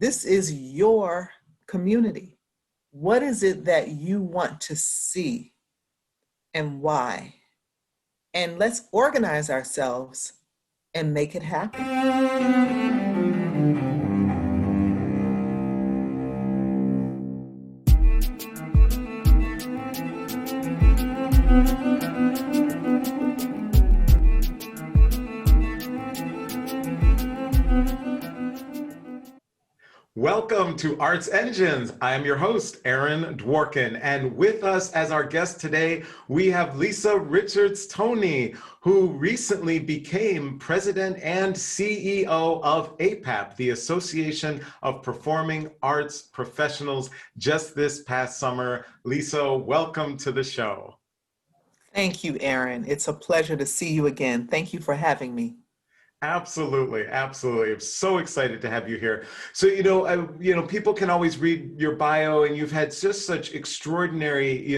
This is your community. What is it that you want to see and why? And let's organize ourselves and make it happen. Welcome to Arts Engines. I am your host, Aaron Dworkin, and with us as our guest today, we have Lisa Richards Toney, who recently became president and CEO of APAP, the Association of Performing Arts Professionals, just this past summer. Lisa, welcome to the show. Thank you, Aaron. It's a pleasure to see you again. Thank you for having me. Absolutely, absolutely. I'm so excited to have you here. So, people can always read your bio, and you've had just such extraordinary,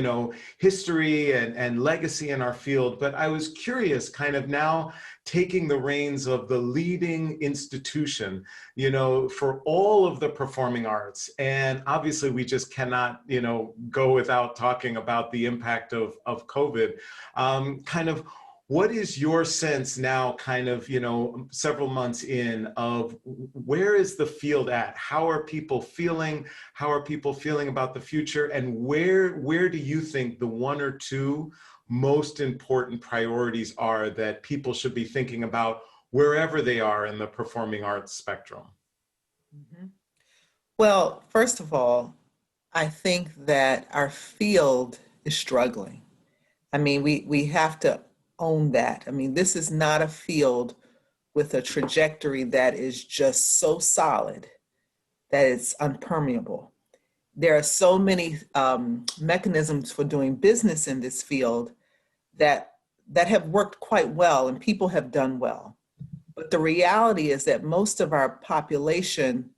history and legacy in our field. But I was curious, kind of now taking the reins of the leading institution, for all of the performing arts. And obviously, we just cannot, go without talking about the impact of COVID. What is your sense now, several months in, of where is the field at? How are people feeling? How are people feeling about the future? And where do you think the one or two most important priorities are that people should be thinking about wherever they are in the performing arts spectrum? Mm-hmm. Well, first of all, I think that our field is struggling. I mean, we have to own that. I mean, this is not a field with a trajectory that is just so solid that it's unpermeable. There are so many mechanisms for doing business in this field that have worked quite well and people have done well. But the reality is that most of our population,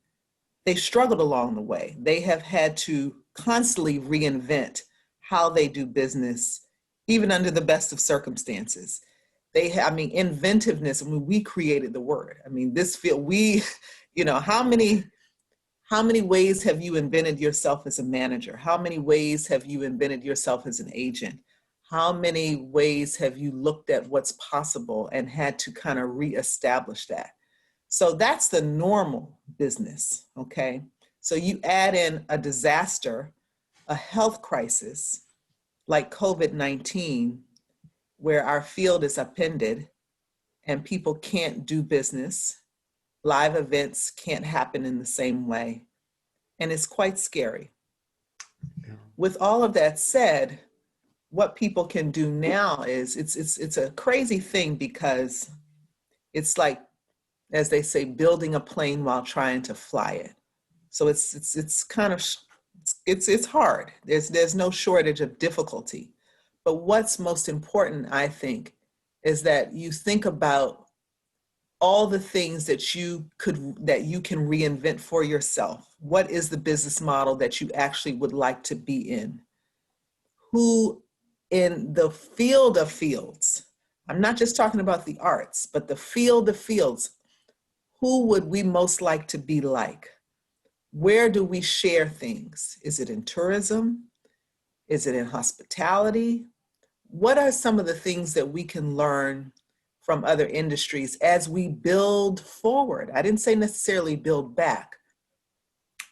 they struggled along the way. They have had to constantly reinvent how they do business, even under the best of circumstances. Inventiveness, we created the word. I mean, this field, how many ways have you invented yourself as a manager? How many ways have you invented yourself as an agent? How many ways have you looked at what's possible and had to kind of reestablish that? So that's the normal business, okay? So you add in a disaster, a health crisis, like COVID-19, where our field is upended and people can't do business, live events can't happen in the same way, and it's quite scary. Yeah. With all of that said, what people can do now is, it's a crazy thing because it's like, as they say, building a plane while trying to fly it. So it's kind of, it's hard. There's no shortage of difficulty. But what's most important, I think, is that you think about all the things that you can reinvent for yourself. What is the business model that you actually would like to be in? Who in the field of fields, I'm not just talking about the arts, but the field of fields, who would we most like to be like? Where do we share things? Is it in tourism? Is it in hospitality? What are some of the things that we can learn from other industries as we build forward? I didn't say necessarily build back,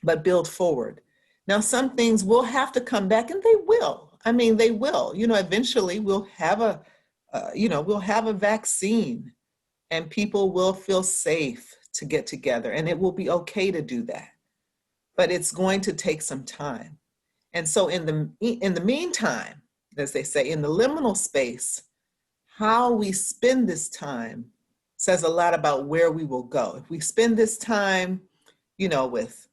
but build forward. Now, some things will have to come back, and they will. I mean, they will. Eventually we'll have a vaccine, and people will feel safe to get together, and it will be okay to do that. But it's going to take some time. And so in the meantime, as they say, in the liminal space, how we spend this time says a lot about where we will go. If we spend this time, with,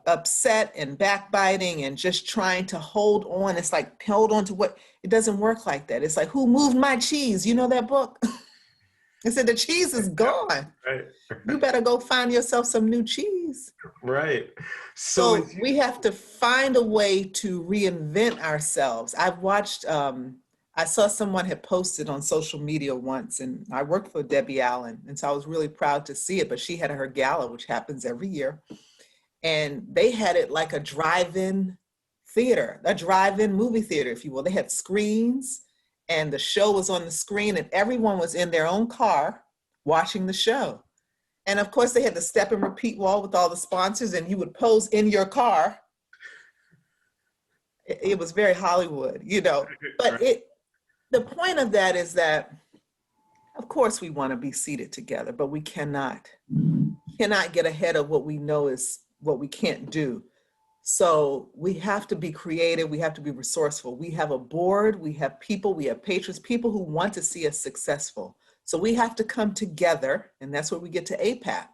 upset and backbiting and just trying to hold on, it's like hold on to what, it doesn't work like that. It's like, who moved my cheese? You know that book? It said the cheese is gone. Right. You better go find yourself some new cheese. Right. So we have to find a way to reinvent ourselves. I've watched I saw someone had posted on social media once, and I worked for Debbie Allen, and so I was really proud to see it. But she had her gala, which happens every year, and they had it like a drive-in theater, a drive-in movie theater, if you will. They had screens, and the show was on the screen, and everyone was in their own car watching the show. And of course, they had the step and repeat wall with all the sponsors, and you would pose in your car. It was very Hollywood, you know. But the point of that is that, of course, we want to be seated together, but we cannot get ahead of what we know is what we can't do. So we have to be creative. We have to be resourceful. We have a board. We have people. We have patrons, people who want to see us successful. So we have to come together, and that's where we get to APAP,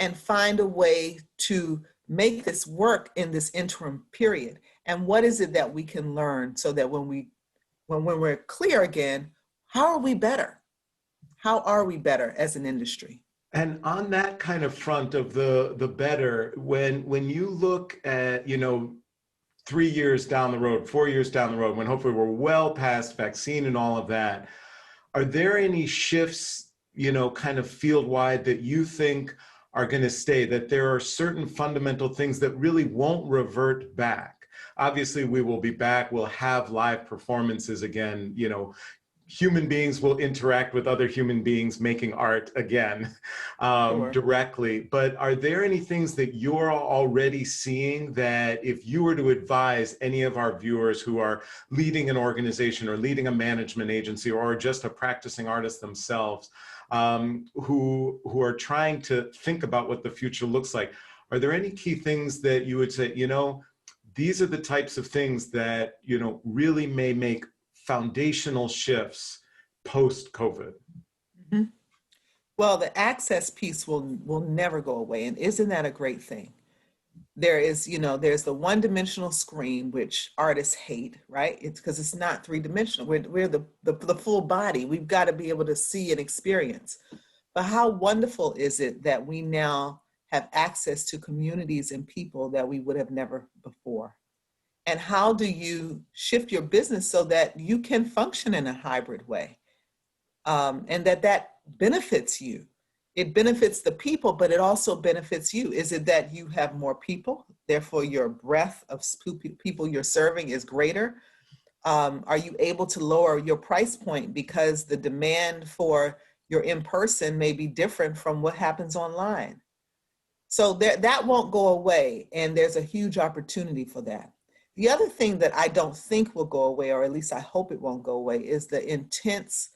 and find a way to make this work in this interim period. And what is it that we can learn so that when we're clear again, how are we better? How are we better as an industry? And on that kind of front of the better, when you look at, 3 years down the road, 4 years down the road, when hopefully we're well past vaccine and all of that, are there any shifts, kind of field wide that you think are going to stay, that there are certain fundamental things that really won't revert back? Obviously, we will be back. We'll have live performances again. Human beings will interact with other human beings making art again, Sure. directly. But are there any things that you're already seeing that if you were to advise any of our viewers who are leading an organization or leading a management agency or just a practicing artist themselves, who are trying to think about what the future looks like, are there any key things that you would say, these are the types of things that, really may make foundational shifts post-COVID? Mm-hmm. Well, the access piece will never go away. And isn't that a great thing? There's the one-dimensional screen, which artists hate, right? It's because it's not three-dimensional. We're the full body. We've got to be able to see and experience. But how wonderful is it that we now have access to communities and people that we would have never before? And how do you shift your business so that you can function in a hybrid way, and that benefits you? It benefits the people, but it also benefits you. Is it that you have more people, therefore your breadth of people you're serving is greater? Are you able to lower your price point because the demand for your in-person may be different from what happens online? So that won't go away, and there's a huge opportunity for that. The other thing that I don't think will go away, or at least I hope it won't go away, is the intense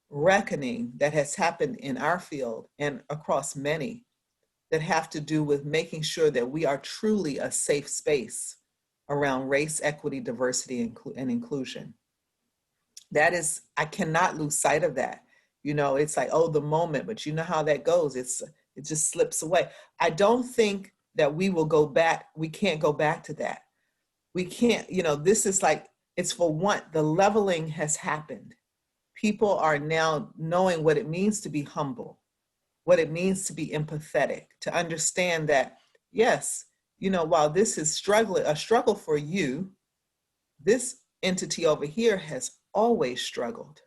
reckoning that has happened in our field and across many that have to do with making sure that we are truly a safe space around race, equity, diversity, and inclusion. That is, I cannot lose sight of that. It's like, oh, the moment, but you know how that goes. It just slips away. I don't think that we will go back. We can't go back to that. We can't, this is like, it's for one, the leveling has happened. People are now knowing what it means to be humble, what it means to be empathetic, to understand that, yes, while this is a struggle for you, this entity over here has always struggled.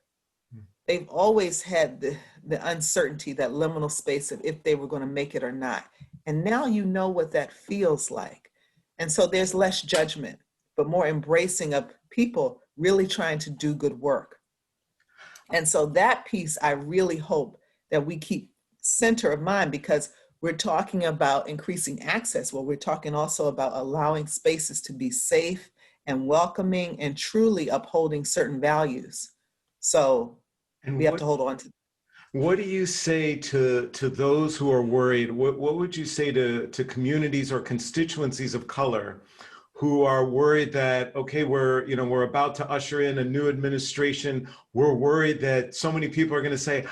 They've always had the uncertainty, that liminal space of if they were going to make it or not. And now you know what that feels like. And so there's less judgment, but more embracing of people really trying to do good work. And so that piece, I really hope that we keep center of mind, because we're talking about increasing access. Well, we're talking also about allowing spaces to be safe and welcoming and truly upholding certain values. So we have to hold on to. What do you say to those who are worried? What would you say to communities or constituencies of color who are worried that, okay, we're about to usher in a new administration. We're worried that so many people are going to say,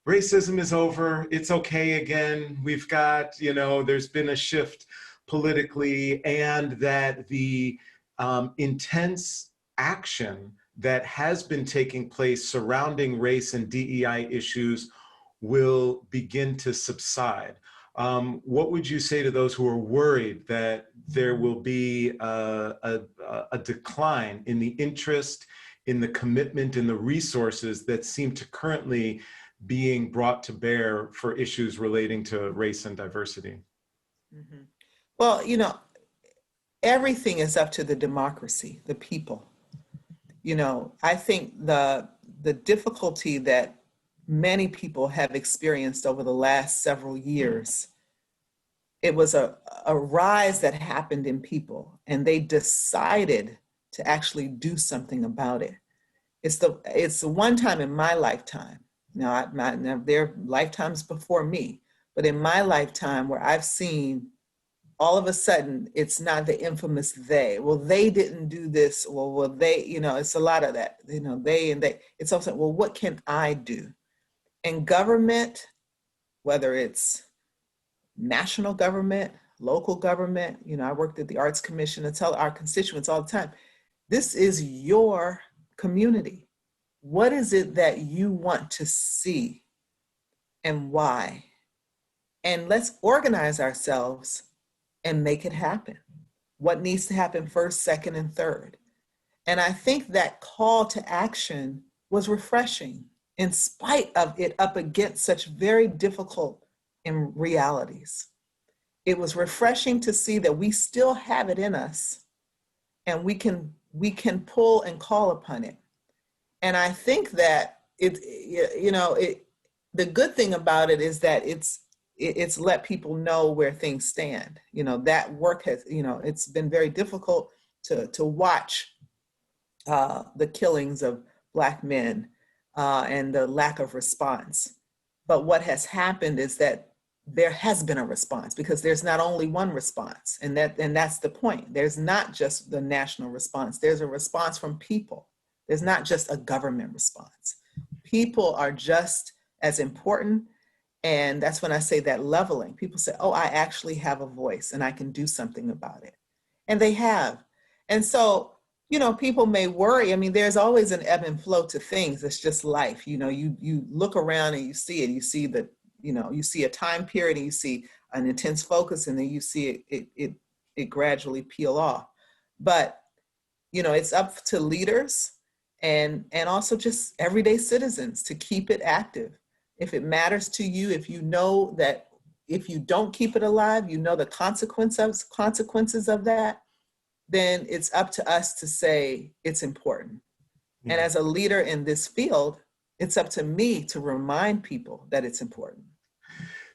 racism is over. It's okay again. We've got, there's been a shift politically, and that the intense action that has been taking place surrounding race and DEI issues will begin to subside. What would you say to those who are worried that there will be a decline in the interest in the commitment and the resources that seem to currently being brought to bear for issues relating to race and diversity? Mhm. Well, everything is up to the democracy, the people. I think the difficulty that many people have experienced over the last several years, it was a rise that happened in people, and they decided to actually do something about it. It's the one time in my lifetime. Now there are lifetimes before me, but in my lifetime where I've seen all of a sudden it's not the infamous they. Well, they didn't do this. Well, they, it's a lot of that. They and they. It's also, well, what can I do? And government, whether it's national government, local government, I worked at the Arts Commission to tell our constituents all the time, this is your community. What is it that you want to see and why? And let's organize ourselves and make it happen. What needs to happen first, second, and third. And I think that call to action was refreshing in spite of it up against such very difficult realities. It was refreshing to see that we still have it in us and we can pull and call upon it. And I think that the good thing about it is that it's let people know where things stand. That work has, it's been very difficult to watch the killings of Black men and the lack of response. But what has happened is that there has been a response, because there's not only one response, and that's the point. There's not just the national response. There's a response from people. There's not just a government response. People are just as important. And that's when I say that leveling. People say, oh, I actually have a voice and I can do something about it. And they have. And so, people may worry. I mean, there's always an ebb and flow to things. It's just life. You look around and you see it. You see that, you see a time period and you see an intense focus, and then you see it gradually peel off. But, it's up to leaders and also just everyday citizens to keep it active. If it matters to you, if you know that if you don't keep it alive, the consequences of that, then it's up to us to say it's important. Yeah. And as a leader in this field, it's up to me to remind people that it's important.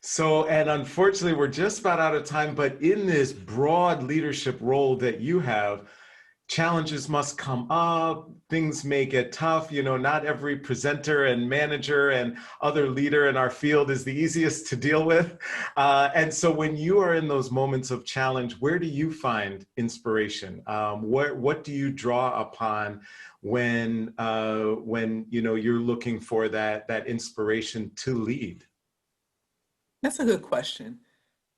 So, and unfortunately, we're just about out of time, but in this broad leadership role that you have, challenges must come up, things may get tough, not every presenter and manager and other leader in our field is the easiest to deal with. And so when you are in those moments of challenge, where do you find inspiration? What do you draw upon when you're looking for that inspiration to lead? That's a good question.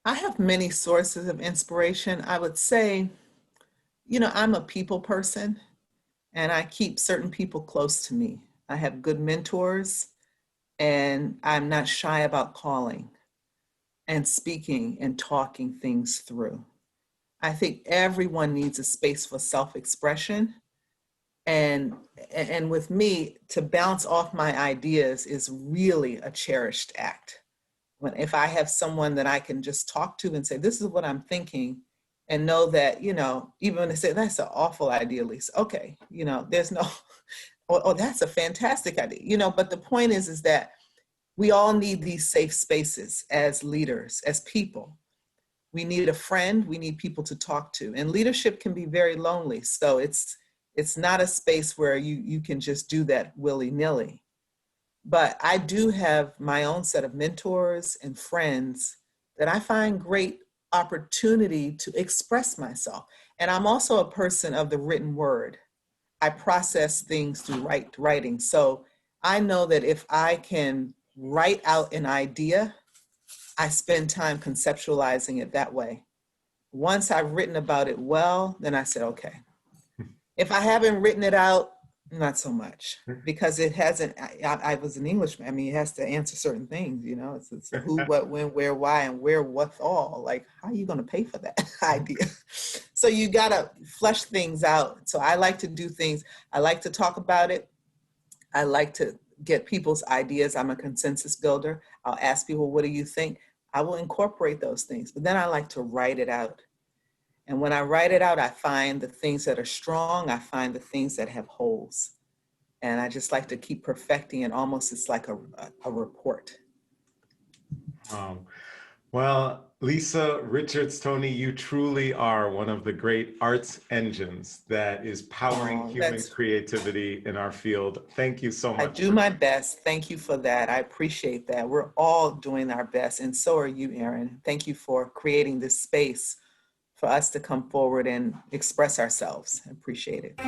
I have many sources of inspiration. I would say, I'm a people person, and I keep certain people close to me. I have good mentors, and I'm not shy about calling and speaking and talking things through. I think everyone needs a space for self-expression. And with me, to bounce off my ideas is really a cherished act. If I have someone that I can just talk to and say, this is what I'm thinking, and know that, even when they say, that's an awful idea, Lisa. Okay, there's no, oh, that's a fantastic idea. But the point is that we all need these safe spaces as leaders, as people. We need a friend, we need people to talk to. And leadership can be very lonely. So it's not a space where you can just do that willy-nilly. But I do have my own set of mentors and friends that I find great opportunity to express myself. And I'm also a person of the written word. I process things through writing. So I know that if I can write out an idea, I spend time conceptualizing it that way. Once I've written about it well, then I say, okay. If I haven't written it out, Not so much, because it hasn't, I was an Englishman. I mean, it has to answer certain things, you know, it's a who, what, when, where, why, and where, what's all. Like, how are you going to pay for that idea? So you got to flesh things out. So I like to do things, I like to talk about it. I like to get people's ideas. I'm a consensus builder. I'll ask people, what do you think? I will incorporate those things, but then I like to write it out. And when I write it out, I find the things that are strong, I find the things that have holes. And I just like to keep perfecting it. Almost it's like a report. Well, Lisa Richards Toney, you truly are one of the great arts engines that is powering Oh, human that's, creativity in our field. Thank you so I much do for my best. Thank you for that. I appreciate that. We're all doing our best. And so are you, Erin. Thank you for creating this space for us to come forward and express ourselves. I appreciate it.